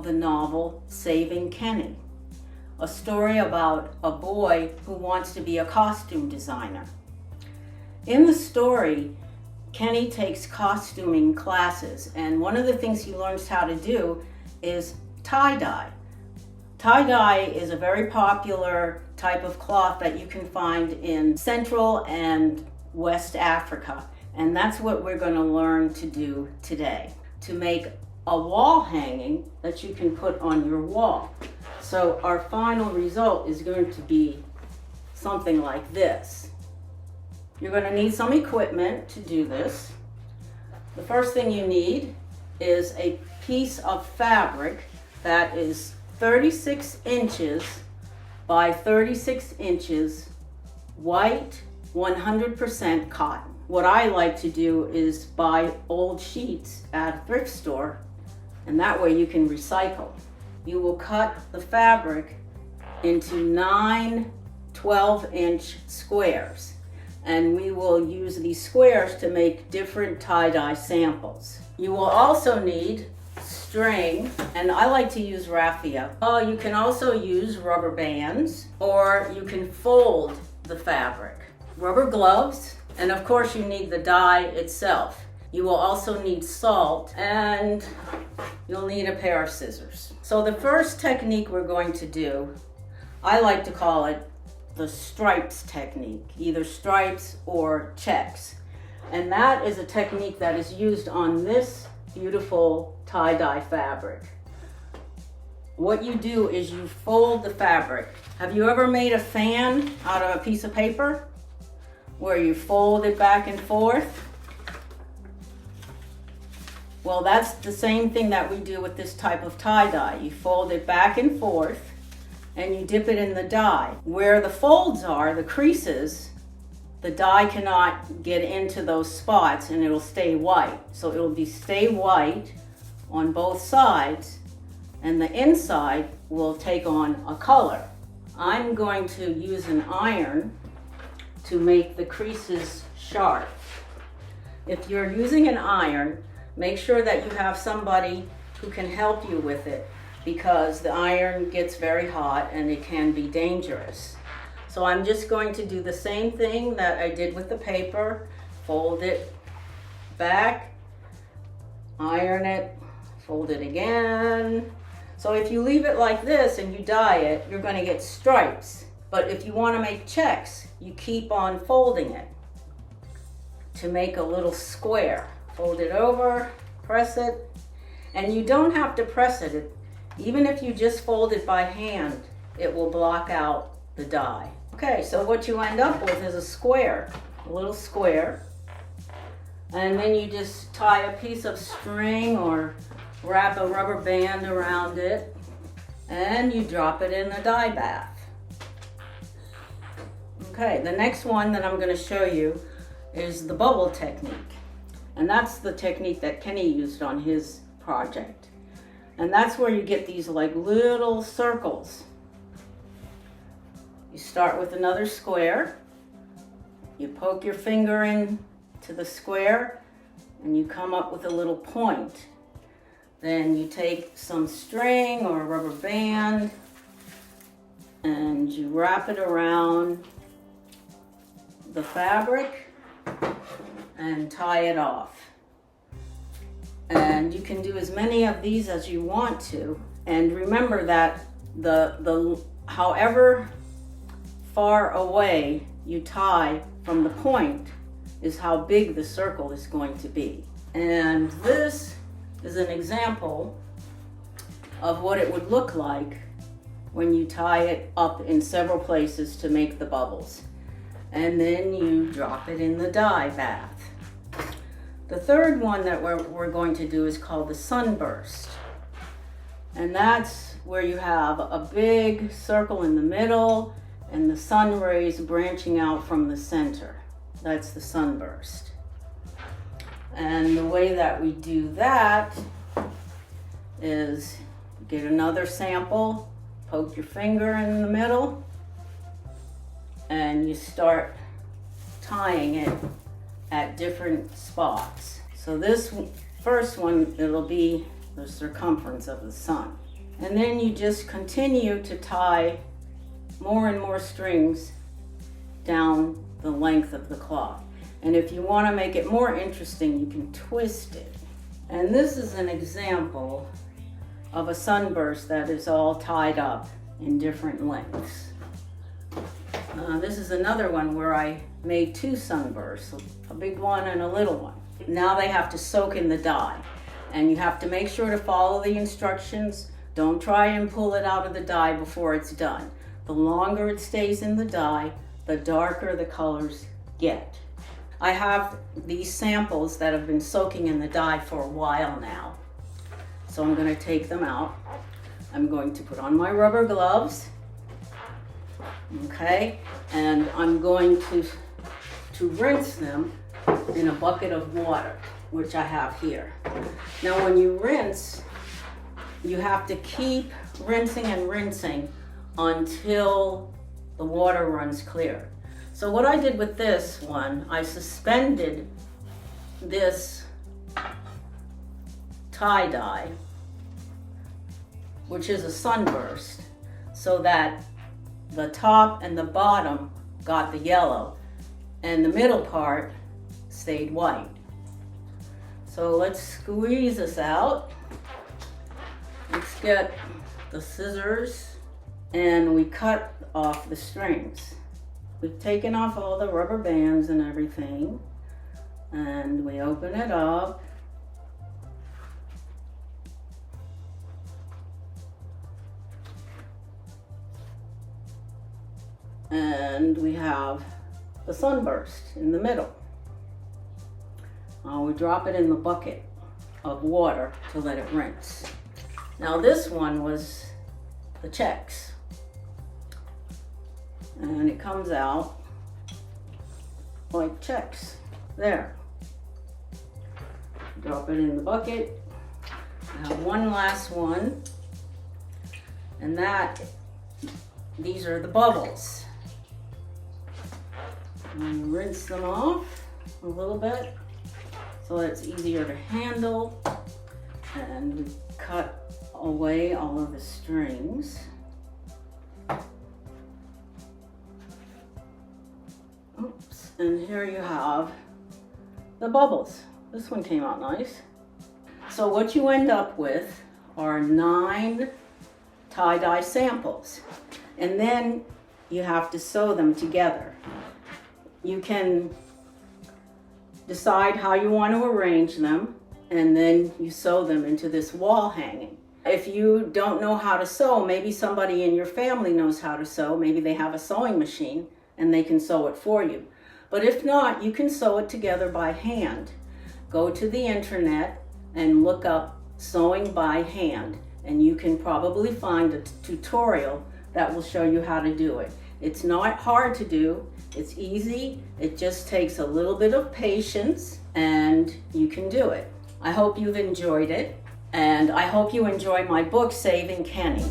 the novel Saving Kenny, a story about a boy who wants to be a costume designer. In the story, Kenny takes costuming classes, and one of the things he learns how to do is tie-dye. Tie-dye is a very popular type of cloth that you can find in Central and West Africa, and that's what we're going to learn to do today, to make a wall hanging that you can put on your wall. So our final result is going to be something like this. You're going to need some equipment to do this. The first thing you need is a piece of fabric that is 36 inches by 36 inches white 100% cotton. What I like to do is buy old sheets at a thrift store, and that way you can recycle. You will cut the fabric into 9 12-inch squares, and we will use these squares to make different tie-dye samples. You will also need string, and I like to use raffia. You can also use rubber bands, or you can fold the fabric. Rubber gloves, and of course you need the dye itself. You will also need salt, and you'll need a pair of scissors. So the first technique we're going to do, I like to call it the stripes technique, either stripes or checks. And that is a technique that is used on this beautiful tie-dye fabric. What you do is you fold the fabric. Have you ever made a fan out of a piece of paper where you fold it back and forth? Well, that's the same thing that we do with this type of tie-dye. You fold it back and forth and you dip it in the dye. Where the folds are, the creases, the dye cannot get into those spots and it'll stay white. So it'll stay white on both sides, and the inside will take on a color. I'm going to use an iron to make the creases sharp. If you're using an iron, make sure that you have somebody who can help you with it, because the iron gets very hot and it can be dangerous. So I'm just going to do the same thing that I did with the paper. Fold it back, iron it, fold it again. So if you leave it like this and you dye it, you're going to get stripes. But if you want to make checks, you keep on folding it to make a little square. Fold it over, press it, and you don't have to press it. Even if you just fold it by hand, it will block out the dye. Okay, so what you end up with is a square, a little square, and then you just tie a piece of string or wrap a rubber band around it, and you drop it in the dye bath. Okay, the next one that I'm going to show you is the bubble technique. And that's the technique that Kenny used on his project. And that's where you get these like little circles. You start with another square. You poke your finger in to the square and you come up with a little point. Then you take some string or a rubber band and you wrap it around the fabric and tie it off. And you can do as many of these as you want to. And remember that the however far away you tie from the point is how big the circle is going to be. And this is an example of what it would look like when you tie it up in several places to make the bubbles. And then you drop it in the dye bath. The third one that we're going to do is called the sunburst. And that's where you have a big circle in the middle and the sun rays branching out from the center. That's the sunburst. And the way that we do that is get another sample, poke your finger in the middle, and you start tying it at different spots. So this first one, it'll be the circumference of the sun. And then you just continue to tie more and more strings down the length of the cloth. And if you want to make it more interesting, you can twist it. And this is an example of a sunburst that is all tied up in different lengths. This is another one where I made two sunbursts, a big one and a little one. Now they have to soak in the dye, and you have to make sure to follow the instructions. Don't try and pull it out of the dye before it's done. The longer it stays in the dye, the darker the colors get. I have these samples that have been soaking in the dye for a while now. So I'm going to take them out. I'm going to put on my rubber gloves. Okay, and I'm going to rinse them in a bucket of water, which I have here. Now when you rinse, you have to keep rinsing and rinsing until the water runs clear. So what I did with this one, I suspended this tie-dye, which is a sunburst, so that the top and the bottom got the yellow and the middle part stayed white. So let's squeeze this out. Let's get the scissors and we cut off the strings. We've taken off all the rubber bands and everything, and we open it up. And we have the sunburst in the middle. We drop it in the bucket of water to let it rinse. Now this one was the checks. And it comes out like checks. There. Drop it in the bucket. I have one last one. And these are the bubbles. And rinse them off a little bit so it's easier to handle. And we cut away all of the strings. Oops, and here you have the bubbles. This one came out nice. So what you end up with are 9 tie-dye samples. And then you have to sew them together. You can decide how you want to arrange them, and then you sew them into this wall hanging. If you don't know how to sew, maybe somebody in your family knows how to sew. Maybe they have a sewing machine and they can sew it for you. But if not, you can sew it together by hand. Go to the internet and look up sewing by hand, and you can probably find a tutorial that will show you how to do it. It's not hard to do. It's easy. It just takes a little bit of patience, and you can do it. I hope you've enjoyed it, and I hope you enjoy my book, Saving Kenny.